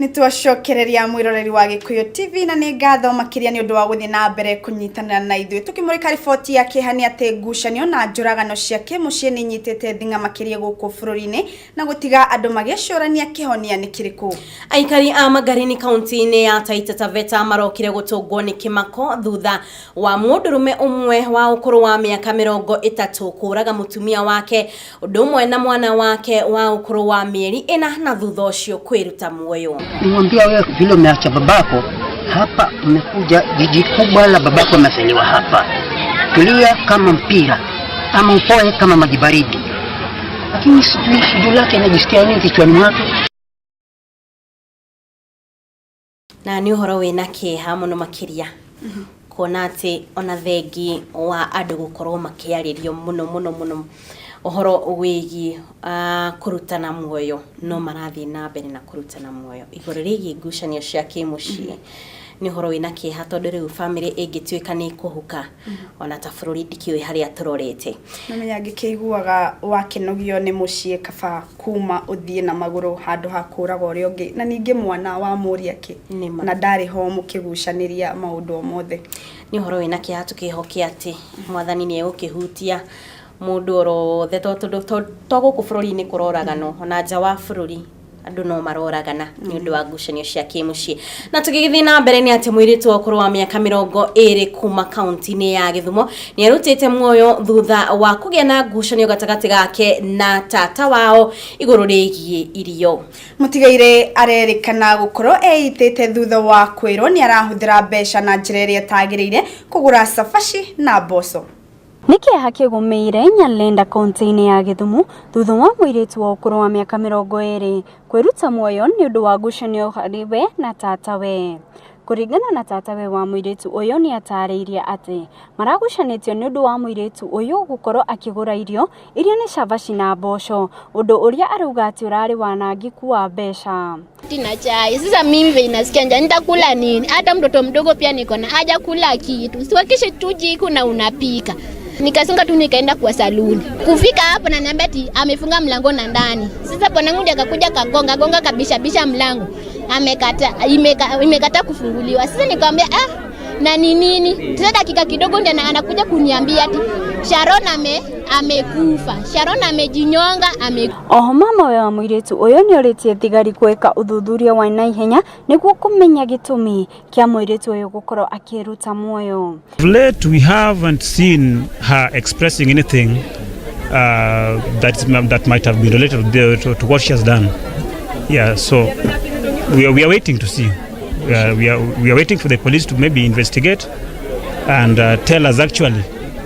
Nitwacokereria mwiroreri wa Gikuyu TV na ni ngatho makiria ni undu wa guthii na mbere kunyitanira na ithui tukimurika riboti ya kihani ati ngucanio na njuragano cia kimucii ni nyitete thinga makiria guku bururi-ini na gutiga andu magicurania kihonia ni kiriku. Aikari a Magarini kaunti-ini ya Taita Taveta marokire gutungwo ni kimako thutha wa mundurume umwe wa ukuru wa miaka 30 kuraga mutumia wake undu umwe na mwana wake wa ukuru wa mieri 4 na thutha ucio kwiruta muoyo. Nimwambia wewe vile umeacha babako hapa, umekuja jiji kubwa la babako amezaliwa hapa. Tulia kama mpira ama upoe kama maji baridi. Lakini sijui lake anajisikia nini kichwani mwake. Na ni uhoro wina kiha muno makiria. Kona ati ona thengi wa andu gukorwo makiaririo muno uhoro wigi kurutana muoyo no marathi na mbere na kurutana muoyo igoro rigi ngucanio cia kimucii ni uhoro wina kiha tondu riu family ingituika ni kuhuka ona ta bururi ndikiwe haria turorete namenya ngikiguaga wakenogio ni mucii kaba kuma uthie na maguru handu hakuraga uri ungi na ningi mwana wa muria ki na ndari ho mukigucaniria maundu mothe ni uhoro wina kiha tukihokia ati mwathani ni egukihutia mundu orothe toguku bururi-ini kuroragano ona nja wa bururi andu no maroragana ni undu wa ngucanio cia kimucii na tugithii na mbere ni ati mwiritu wa ukuru wa miaka 20 kuma kaunti-ini ya Githumo ni arutite muoyo thutha wa kugia na ngucanio gatagati gake na tata wao iguru rigie irio. Mutigaire arerikana gukorwo eitete thutha wa kwirwo ni arahuthira mbeca na njira iria tagiriire kugura safashi na mboco. Niki hakigumeire Nyalenda kaunti-ini ya Githumo thutha wa mwiritu wa ukuru wa miaka 20 kwiruta muoyo ni undu wa ngucanio hariwe na tatawe. Kuringana na tatawe wa mwiritu uyu ni atariirie ati maragucanitio ni undu wa mwiritu uyu gukorwo akigura irio iria ni cabaci na mboco undu uria arauga ati urari wanangiku wa mbeca. Tina chai sasa mimi vile nasikia njaa nitakula nini? Hata mtoto mdogo pia niko na haja kula kitu. Siwakishe tu jiko na unapika. Nikasonga tu nikaenda kwa saluni. Kufika hapo na niambia ati amefunga mlango na ndani. Sasa bwanangu ndiye akakuja kagonga kabisha mlango. Imekata kufunguliwa. Sasa nikamwambia na nini? Sasa dakika kidogo ndiye anakuja kuniambia ati Sharon amekufa. Sharon amejinyonga Oho mama wa mwiritu uyu ni oritie thigari kweka uthuthuria wa naihenya niguo kumenya gitumi kia mwiritu uyu gukorwo akiruta muoyo. Late we haven't seen her expressing anything that might have been related to what she has done. Yeah, so we are waiting to see. We are waiting for the police to maybe investigate and tell us actually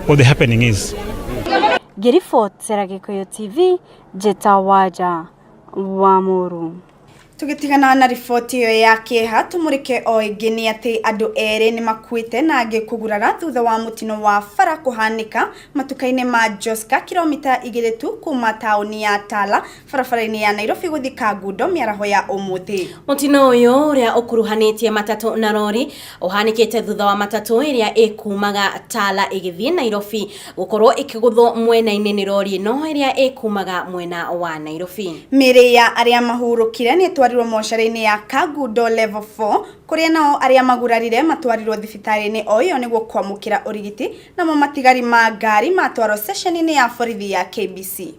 what the happening is. Girifot Sera Gikuyu TV, Jeta Waja wa Muru. Tugitigana na riboti iyo ya kiha tumurike o ingini ati andu eri ni makuite na angi kugurara thutha wa mutino wa bara kuhanika matuka-ini ma Joska kilomita 2 tu kuma tauni ya Tala barabara-ini ya Nairobi guthi Kangundo miaraho ya umuthi. Mutino uyu uria ukuruhanitie matatu na lori uhanikite thutha wa matatu iria ikumaga Tala igithie Nairobi gukorwo ikiguthwo mwena-ini ni lori no iria ikumaga mwena wa Nairobi. Miri ya aria mahurukire ni twarirwo moshari-ini ya Kangundo level 4 kuria nao aria magurarire matwarirwo thibitari-ini o iyo niguo kwamukira urigiti na matigari ma ngari matwarwo session-ini ya borithi ya KBC.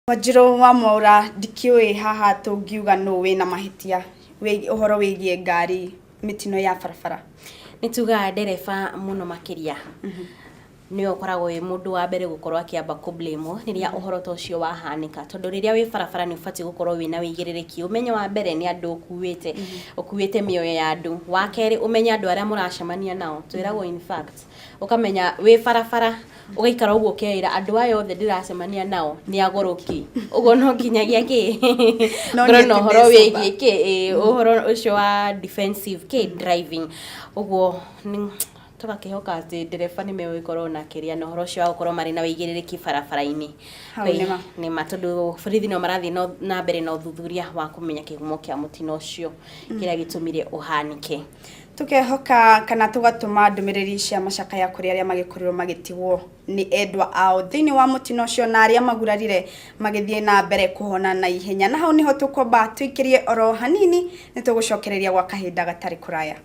Wajiro wa Mwaura ndikiwe haha tungiuga no we na mahitia uhoro wigie ngari mitino ya barabara nituga dereva muno makiria niyo koragwo mundu wa mbere gukorwo akiamba kublame niria uhoro tocio wahanika tondu riria wi barabara ni ufati gukorwo wina wigiririki umenye wa mbere ni andu ukuwite mioyo ya andu wa keri umenye andu aria muracemania nao twiragwo in fact ukamenya wi barabara ugaikara uguo keira andu ayo othe ndiracemania nao ni agoroki ugo no nginyagia ki no horo wigi ki uhoro ucio wa defensive driving ugo tugakihoka ati dereva ni mewe corona kiria no horo cio gukorwo mari na wigiririki barabara-ini ni matondu borithi no marathi no na mbere no thuthuria wa kumenya kigumo kia mutino ucio kiria gitumire uhanike. tukehoka kana tugatuma ndumiriri cia macakaya kuri aria magikorirwo magitiwo ni endwa ao thiini wa mutino ucio na aria magurarire magithie na mbere kuhona na ihenya na hau niho tukomba tuikirie oro hanini nitugucokereria gwa kahinda gatari kuraya.